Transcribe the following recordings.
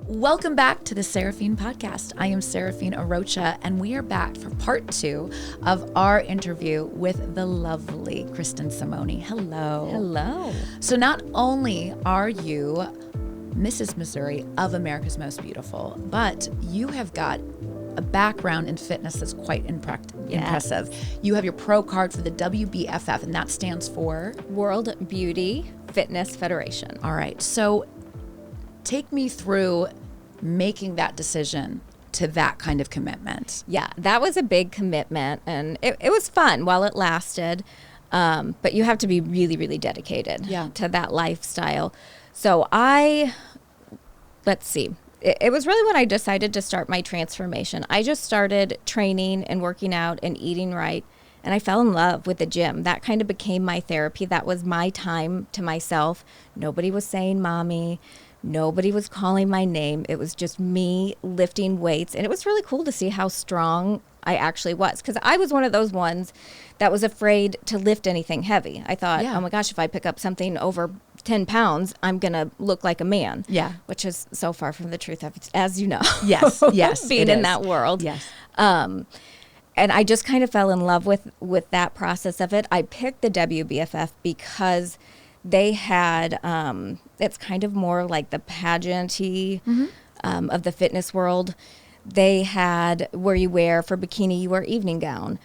Welcome back to the Seraphine podcast. I am Seraphine Arocha, and we are back for part 2 of our interview with the lovely Kristin Simone. Hello. Hello. So not only are you Mrs. Missouri of America's Most Beautiful, but you have got a background in fitness that's quite impressive. You have your pro card for the WBFF, and that stands for? World Beauty Fitness Federation. All right. So take me through making that decision to that kind of commitment. Yeah, that was a big commitment, and it was fun while it lasted, but you have to be really, really dedicated to that lifestyle. So let's see. It was really when I decided to start my transformation. I just started training and working out and eating right, and I fell in love with the gym. That kind of became my therapy. That was my time to myself. Nobody was saying mommy. Nobody was calling my name. It was just me lifting weights. And it was really cool to see how strong I actually was. Because I was one of those ones that was afraid to lift anything heavy. I thought, oh my gosh, if I pick up something over 10 pounds, I'm going to look like a man. Yeah. Which is so far from the truth, as you know. Yes. Being in that world. Yes. And I just kind of fell in love with that process of it. I picked the WBFF because they had, it's kind of more like the pageantry of the fitness world. They had where you wear, for bikini, you wear evening gown.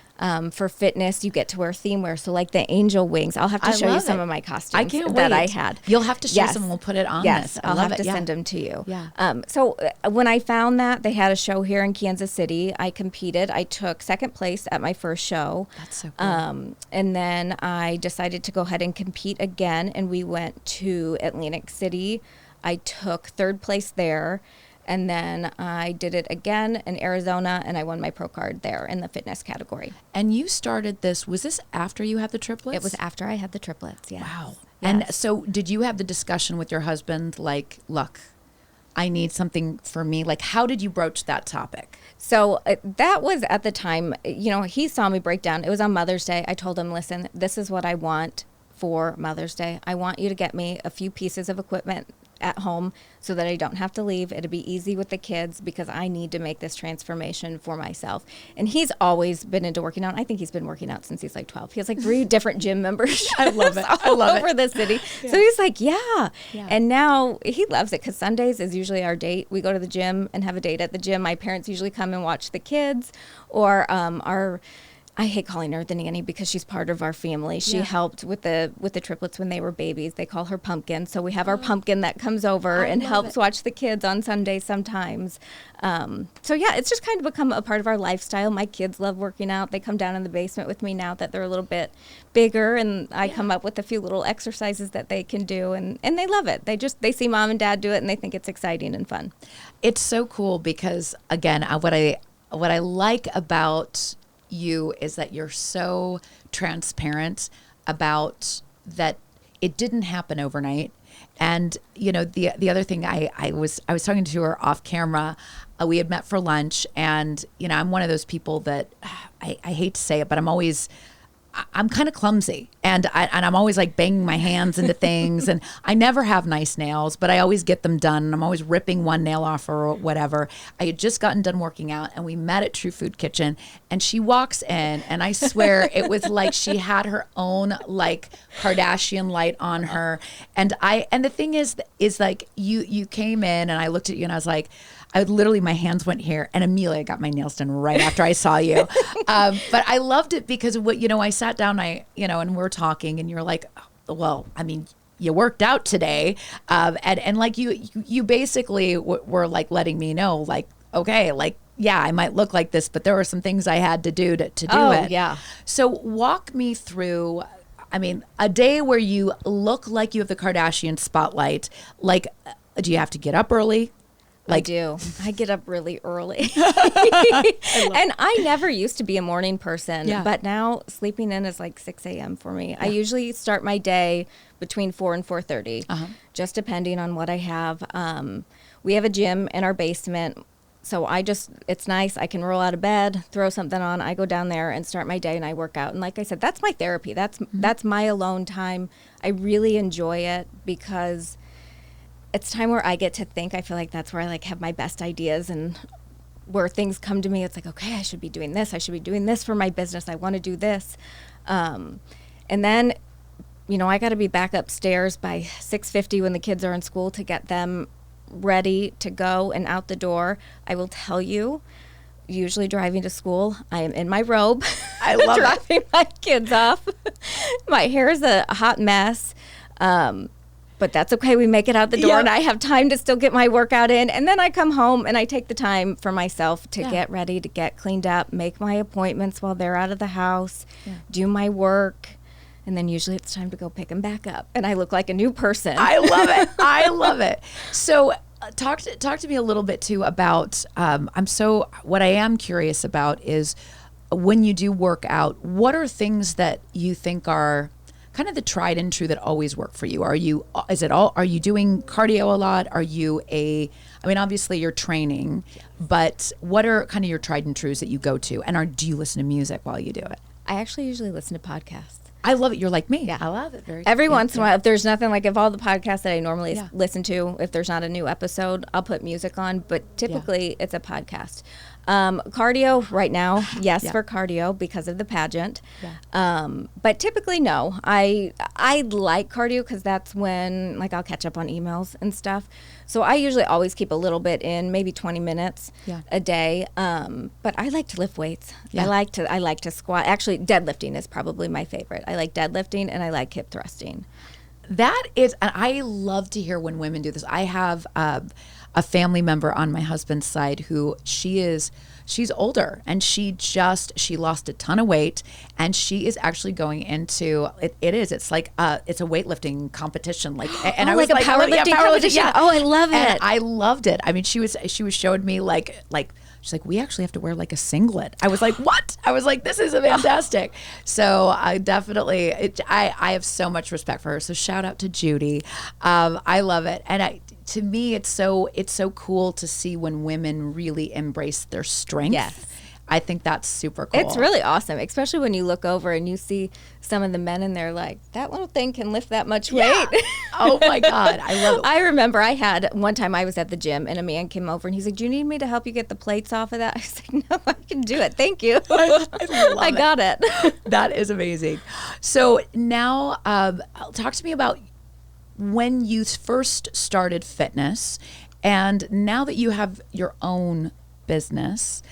For fitness, you get to wear theme wear. So like the angel wings, I'll have to show you some of my costumes that I had. You'll have to show some. We'll put it on this. I'll have to send them to you. Yeah. So when I found that, they had a show here in Kansas City. I competed. I took second place at my first show. That's so cool. And then I decided to go ahead and compete again, and we went to Atlantic City. I took third place there. And then I did it again in Arizona, and I won my pro card there in the fitness category. And you started this, was this after you had the triplets? It was after I had the triplets, yeah. Wow. Yes. And so did you have the discussion with your husband, like, look, I need something for me? Like, how did you broach that topic? So that was at the time, he saw me break down. It was on Mother's Day. I told him, listen, this is what I want for Mother's Day. I want you to get me a few pieces of equipment at home so that I don't have to leave. It'll be easy with the kids because I need to make this transformation for myself. And he's always been into working out. I think he's been working out since he's like 12. He has like 3 different gym memberships. I love it. all over the city. Yeah. So he's like, yeah. And now he loves it because Sundays is usually our date. We go to the gym and have a date at the gym. My parents usually come and watch the kids, or I hate calling her the nanny because she's part of our family. She helped with the triplets when they were babies. They call her Pumpkin. So we have our Pumpkin that comes over and helps watch the kids on Sundays sometimes. So yeah, it's just kind of become a part of our lifestyle. My kids love working out. They come down in the basement with me now that they're a little bit bigger, and I come up with a few little exercises that they can do, and they love it. They see mom and dad do it, and they think it's exciting and fun. It's so cool because, again, what I like about you is that you're so transparent about that it didn't happen overnight. And the other thing, I was talking to her off camera. We had met for lunch, and I'm one of those people that I hate to say it, but I'm kind of clumsy, and I'm always like banging my hands into things, and I never have nice nails, but I always get them done, and I'm always ripping one nail off or whatever. I had just gotten done working out, and we met at True Food Kitchen, and she walks in, and I swear it was like she had her own like Kardashian light on her, and the thing is like you came in, and I looked at you, and I was like, my hands went here, and immediately I got my nails done right after I saw you. But I loved it because I sat down, and we're talking, and you're like, well, I mean, you worked out today. And like you basically were like letting me know, like, okay, like, yeah, I might look like this, but there were some things I had to do to do it. Oh, yeah. So walk me through, a day where you look like you have the Kardashian spotlight. Like, do you have to get up early? I do. I get up really early. And I never used to be a morning person, but now sleeping in is like 6 a.m. for me. I usually start my day between 4 and 4:30, just depending on what I have. We have a gym in our basement, so it's nice. I can roll out of bed, throw something on. I go down there and start my day, and I work out. And like I said, that's my therapy. That's my alone time. I really enjoy it because it's time where I get to think. I feel like that's where I like have my best ideas and where things come to me. It's like, okay, I should be doing this. I should be doing this for my business. I want to do this. And then, I got to be back upstairs by 6:50 when the kids are in school to get them ready to go and out the door. I will tell you, usually driving to school, I am in my robe. I love driving my kids off. My hair is a hot mess. But that's okay. We make it out the door and I have time to still get my workout in. And then I come home and I take the time for myself to get ready, to get cleaned up, make my appointments while they're out of the house, do my work. And then usually it's time to go pick them back up. And I look like a new person. I love it. I love it. So talk to me a little bit too about, what I am curious about is when you do work out, what are things that you think are kind of the tried and true that always work for you? Are you doing cardio a lot? Obviously you're training, but what are kind of your tried and trues that you go to? And do you listen to music while you do it? I actually usually listen to podcasts. I love it. You're like me. Yeah. I love it. Every once in a while, if there's nothing, like if all the podcasts that I normally listen to, if there's not a new episode, I'll put music on, but typically it's a podcast. Cardio right now, yes, for cardio because of the pageant. But typically no. I like cardio because that's when like I'll catch up on emails and stuff. So I usually always keep a little bit in, maybe 20 minutes a day. But I like to lift weights. I like to squat. Actually, deadlifting is probably my favorite. I like deadlifting and I like hip thrusting. That is, and I love to hear when women do this. I have a family member on my husband's side who she's older and she lost a ton of weight and she is actually going into it's like it's a weightlifting competition and I was like a powerlifting competition. Oh, I love it. And I loved it. I mean, she was showing me like she's like, we actually have to wear like a singlet. I was like, what? I was like, this is fantastic. So I definitely, I have so much respect for her. So shout out to Judy. I love it. And to me, it's so cool to see when women really embrace their strength. Yes. I think that's super cool. It's really awesome, especially when you look over and you see some of the men and they're like, that little thing can lift that much weight. Oh my God. I love it. I remember one time I was at the gym and a man came over and he's like, do you need me to help you get the plates off of that? I was like, no, I can do it. Thank you. I got it. That is amazing. So now talk to me about when you first started fitness and now that you have your own business,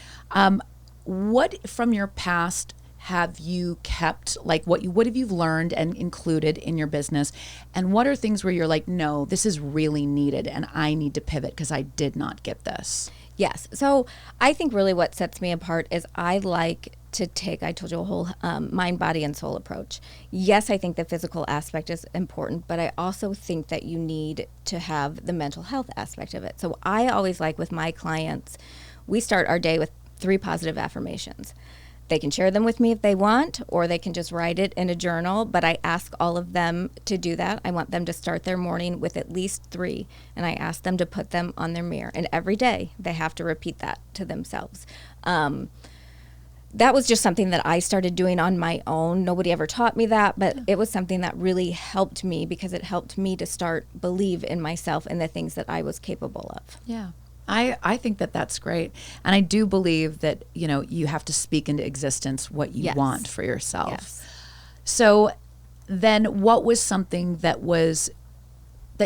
what from your past have you kept? Like what have you learned and included in your business? And what are things where you're like, no, this is really needed and I need to pivot because I did not get this? Yes. So I think really what sets me apart is I like to take, I told you, a whole mind, body, and soul approach. Yes, I think the physical aspect is important, but I also think that you need to have the mental health aspect of it. So I always like with my clients, we start our day with 3 positive affirmations. They can share them with me if they want, or they can just write it in a journal, but I ask all of them to do that. I want them to start their morning with at least 3, and I ask them to put them on their mirror. And every day, they have to repeat that to themselves. That was just something that I started doing on my own. Nobody ever taught me that, but it was something that really helped me because it helped me to start believe in myself and the things that I was capable of. Yeah. I think that that's great. And I do believe that, you have to speak into existence what you want for yourself. Yes. So then what was something that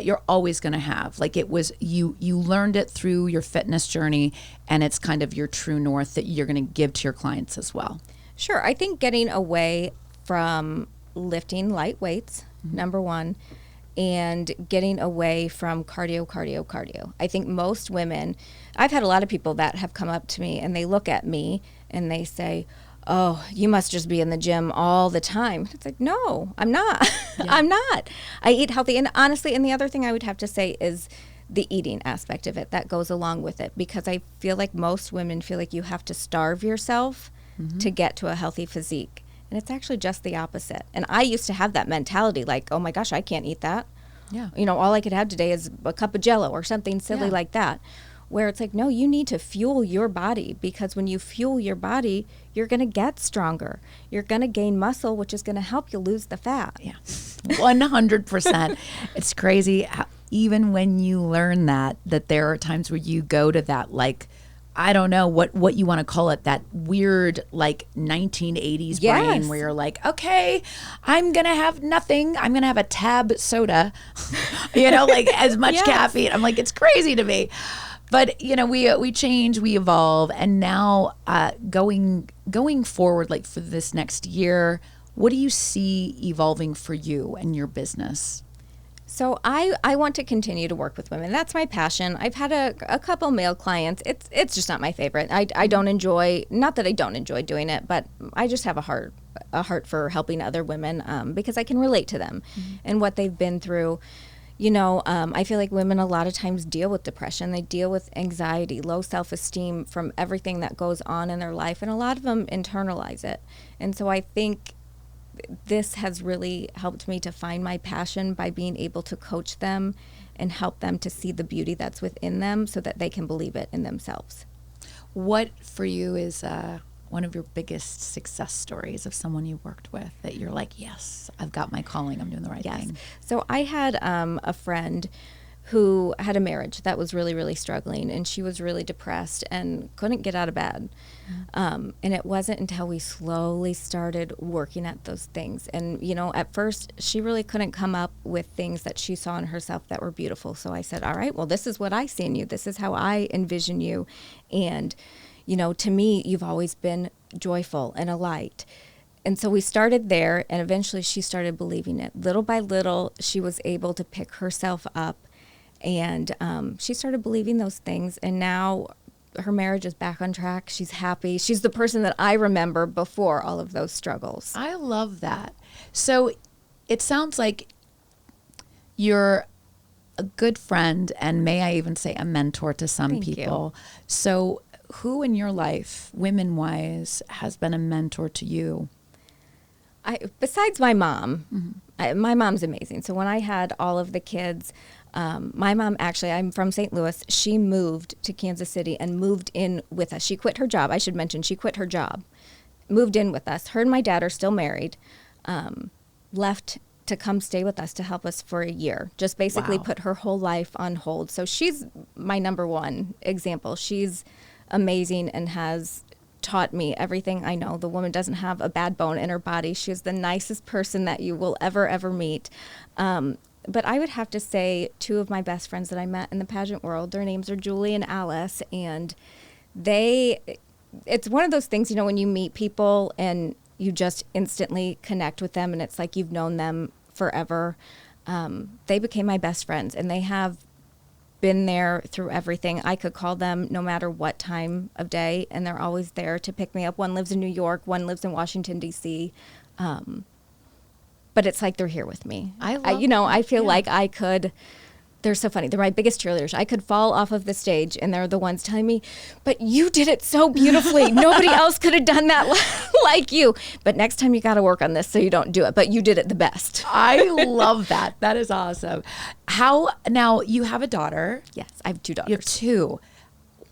you're always going to have? Like it was, you learned it through your fitness journey and it's kind of your true north that you're going to give to your clients as well. Sure. I think getting away from lifting light weights, number one, and getting away from cardio. I think most women, I've had a lot of people that have come up to me and they look at me and they say, oh, you must just be in the gym all the time. It's like, no, I'm not. Yeah. I'm not. I eat healthy. And honestly, and the other thing I would have to say is the eating aspect of it that goes along with it, because I feel like most women feel like you have to starve yourself to get to a healthy physique. And it's actually just the opposite. And I used to have that mentality like, oh my gosh, I can't eat that. Yeah. All I could have today is a cup of Jell-O or something silly like that. Where it's like, no, you need to fuel your body, because when you fuel your body, you're going to get stronger. You're going to gain muscle, which is going to help you lose the fat. Yeah, 100%. It's crazy. even when you learn that there are times where you go to that, like, I don't know what you want to call it, that weird like 1980s brain where you're like, okay, I'm going to have nothing. I'm going to have a Tab soda, like as much caffeine. I'm like, it's crazy to me. But, we change, we evolve. And now going forward, like for this next year, what do you see evolving for you and your business? So I want to continue to work with women. That's my passion. I've had a couple male clients. It's just not my favorite. I don't enjoy, not that I don't enjoy doing it, but I just have a heart for helping other women because I can relate to them and what they've been through. I feel like women a lot of times deal with depression. They deal with anxiety, low self-esteem from everything that goes on in their life, and a lot of them internalize it. And so I think this has really helped me to find my passion by being able to coach them and help them to see the beauty that's within them so that they can believe it in themselves. What for you is one of your biggest success stories of someone you worked with that you're like, yes, I've got my calling, I'm doing the right thing? So I had a friend who had a marriage that was really, really struggling, and she was really depressed and couldn't get out of bed. And it wasn't until we slowly started working at those things. And, at first she really couldn't come up with things that she saw in herself that were beautiful. So I said, all right, well, this is what I see in you. This is how I envision you. And, to me, you've always been joyful and a light. And so we started there, and eventually she started believing it. Little by little, she was able to pick herself up. And she started believing those things, and now her marriage is back on track. She's happy. She's the person that I remember before all of those struggles. I love that. So it sounds like you're a good friend, and may I even say a mentor to some people. So who in your life, women-wise, has been a mentor to you? Besides my mom, my mom's amazing. So when I had all of the kids, my mom, actually, I'm from St. Louis. She moved to Kansas City and moved in with us. She quit her job. I should mention, she quit her job, moved in with us. Her and my dad are still married, left to come stay with us to help us for a year, just basically put her whole life on hold. So she's my number one example. She's amazing and has taught me everything I know. The woman doesn't have a bad bone in her body. She's the nicest person that you will ever meet. But I would have to say two of my best friends that I met in the pageant world, their names are Julie and Alice, and it's one of those things, when you meet people and you just instantly connect with them and it's like you've known them forever. They became my best friends, and they have been there through everything. I could call them no matter what time of day, and they're always there to pick me up. One lives in New York, one lives in Washington, D.C., but it's like they're here with me. I feel like I could, they're so funny. They're my biggest cheerleaders. I could fall off of the stage and they're the ones telling me, but you did it so beautifully. Nobody else could have done that like you. But next time you got to work on this so you don't do it. But you did it the best. I love that. That is awesome. Now you have a daughter. Yes, I have two daughters. You have two.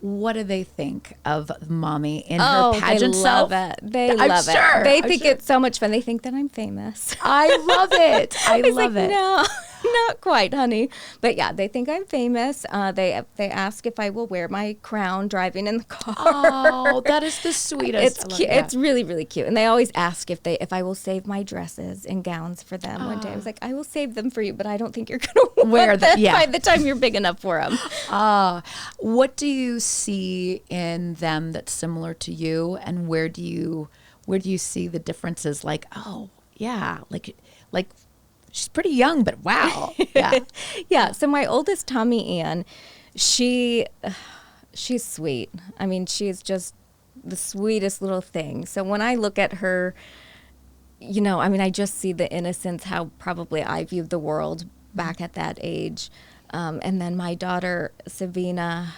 What do they think of mommy in her pageant self? They love it. They love it. They think it's so much fun. They think that I'm famous. I love it. I love it. No, not quite, honey. But yeah, they think I'm famous. They ask if I will wear my crown driving in the car. Oh, that is the sweetest. It's cute. It's really, really cute. And they always ask if I will save my dresses and gowns for them. One day I was like, I will save them for you, but I don't think you're going to wear them by the time you're big enough for them. What do you see in them that's similar to you, and where do you see the differences? Like, oh yeah, like she's pretty young, but wow. Yeah. Yeah. So my oldest, Tommy Ann, she's sweet. I mean, she's just the sweetest little thing. So when I look at her, I just see the innocence, how probably I viewed the world back at that age. And then my daughter, Savina,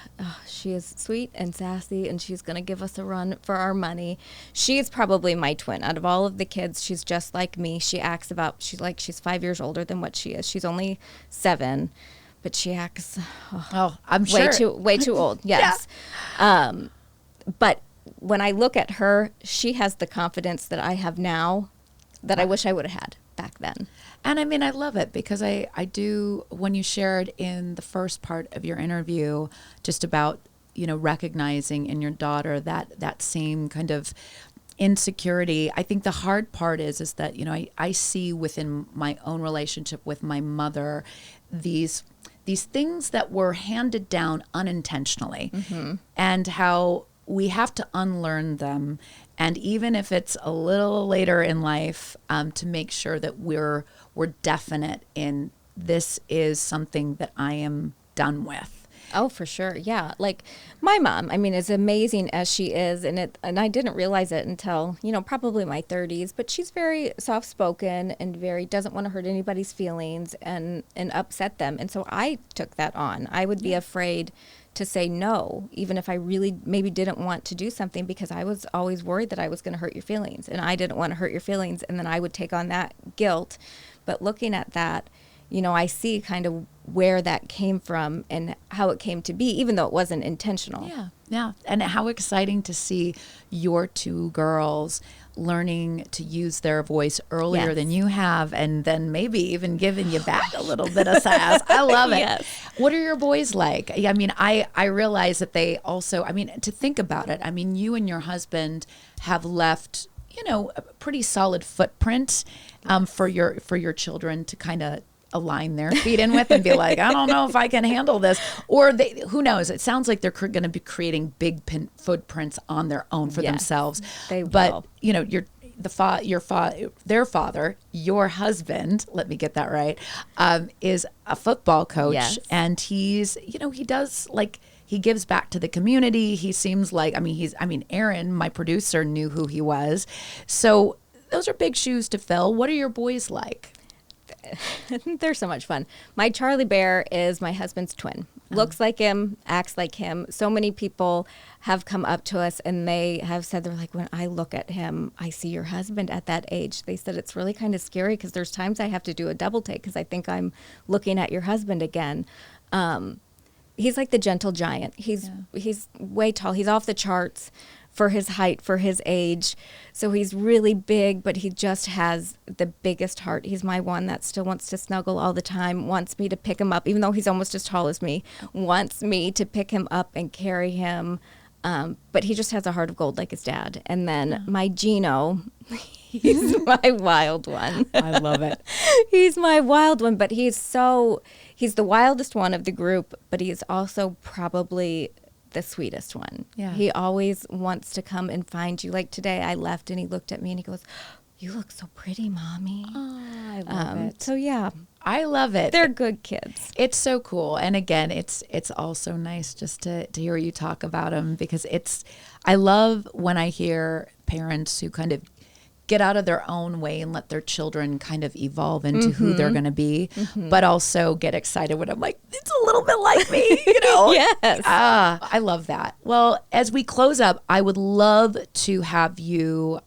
she is sweet and sassy, and she's going to give us a run for our money. She's probably my twin. Out of all of the kids, she's just like me. She acts she's 5 years older than what she is. She's only 7, but she acts I'm sure way too old. Yes. Yeah. But when I look at her, she has the confidence that I have now that I wish I would have had. back then. And I mean, I love it because I do, when you shared in the first part of your interview, just about, recognizing in your daughter that same kind of insecurity. I think the hard part is that, I see within my own relationship with my mother, these things that were handed down unintentionally, and how we have to unlearn them. And even if it's a little later in life, to make sure that we're definite in, this is something that I am done with. Oh, for sure. Yeah. Like my mom, I mean, as amazing as she is, and I didn't realize it until, probably my 30s, but she's very soft-spoken and doesn't want to hurt anybody's feelings and upset them. And so I took that on. I would be afraid to say no, even if I really maybe didn't want to do something, because I was always worried that I was going to hurt your feelings, and I didn't want to hurt your feelings. And then I would take on that guilt. But looking at that, I see kind of where that came from and how it came to be, even though it wasn't intentional. Yeah, yeah. And how exciting to see your two girls learning to use their voice earlier than you have, and then maybe even giving you back a little bit of sass. I love it. Yes. What are your boys like? I mean, I realize that they also, to think about it, you and your husband have left, a pretty solid footprint for your children to kind of align their feet in with and be like, I don't know if I can handle this. Or who knows? It sounds like they're going to be creating big footprints on their own for themselves. They will. But their father, your husband, let me get that right, is a football coach, and he's, he does he gives back to the community. He seems like, Aaron, my producer, knew who he was. So those are big shoes to fill. What are your boys like? They're so much fun. My Charlie Bear is my husband's twin. Looks like him, acts like him. So many people have come up to us and they have said, they're like, when I look at him, I see your husband at that age. They said it's really kind of scary because there's times I have to do a double take because I think I'm looking at your husband again. He's like the gentle giant. He's way tall. He's off the charts for his height, for his age. So he's really big, but he just has the biggest heart. He's my one that still wants to snuggle all the time, wants me to pick him up, even though he's almost as tall as me, wants me to pick him up and carry him. But he just has a heart of gold like his dad. And then my Gino, he's my wild one. I love it. He's my wild one, but he's the wildest one of the group, but he's also probably the sweetest one. Yeah. He always wants to come and find you. Like today I left and he looked at me and he goes, you look so pretty, Mommy. Oh, I love it. So yeah. I love it. They're good kids. It's so cool. And again, it's also nice just to hear you talk about them, because I love when I hear parents who kind of get out of their own way and let their children kind of evolve into who they're going to be, but also get excited when I'm like, it's a little bit like me, Yes. I love that. Well, as we close up, I would love to have you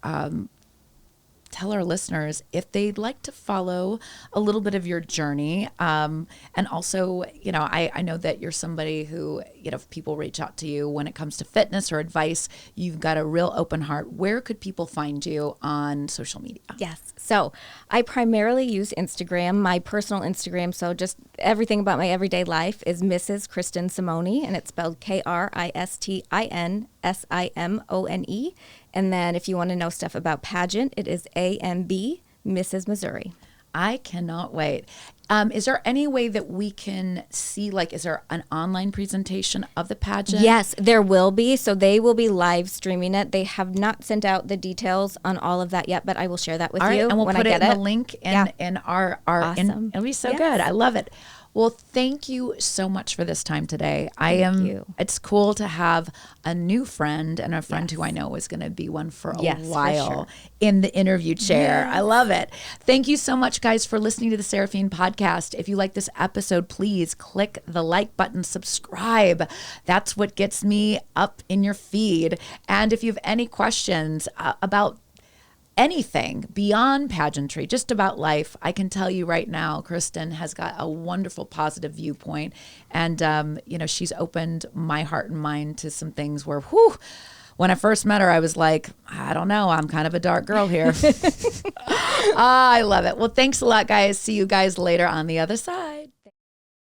tell our listeners if they'd like to follow a little bit of your journey. And also, I know that you're somebody who, if people reach out to you when it comes to fitness or advice, you've got a real open heart. Where could people find you on social media? Yes. So I primarily use Instagram, my personal Instagram. So just everything about my everyday life is Mrs. Kristin Simone, and it's spelled KristinsSimone. And then if you want to know stuff about pageant, it is AMB, Mrs. Missouri. I cannot wait. Is there any way that we can see, is there an online presentation of the pageant? Yes, there will be. So they will be live streaming it. They have not sent out the details on all of that yet, but I will share that with you. And we'll when put I get it in the link in our awesome. It'll be so good. I love it. Well, thank you so much for this time today. Thank you. It's cool to have a new friend and a friend who I know is going to be one for a while in the interview chair. Yes. I love it. Thank you so much, guys, for listening to the Seraphiend podcast. If you like this episode, please click the like button, subscribe. That's what gets me up in your feed. And if you have any questions about anything beyond pageantry, just about life, I can tell you right now, Kirstin has got a wonderful positive viewpoint. And, she's opened my heart and mind to some things where, when I first met her, I was like, I don't know, I'm kind of a dark girl here. I love it. Well, thanks a lot, guys. See you guys later on the other side.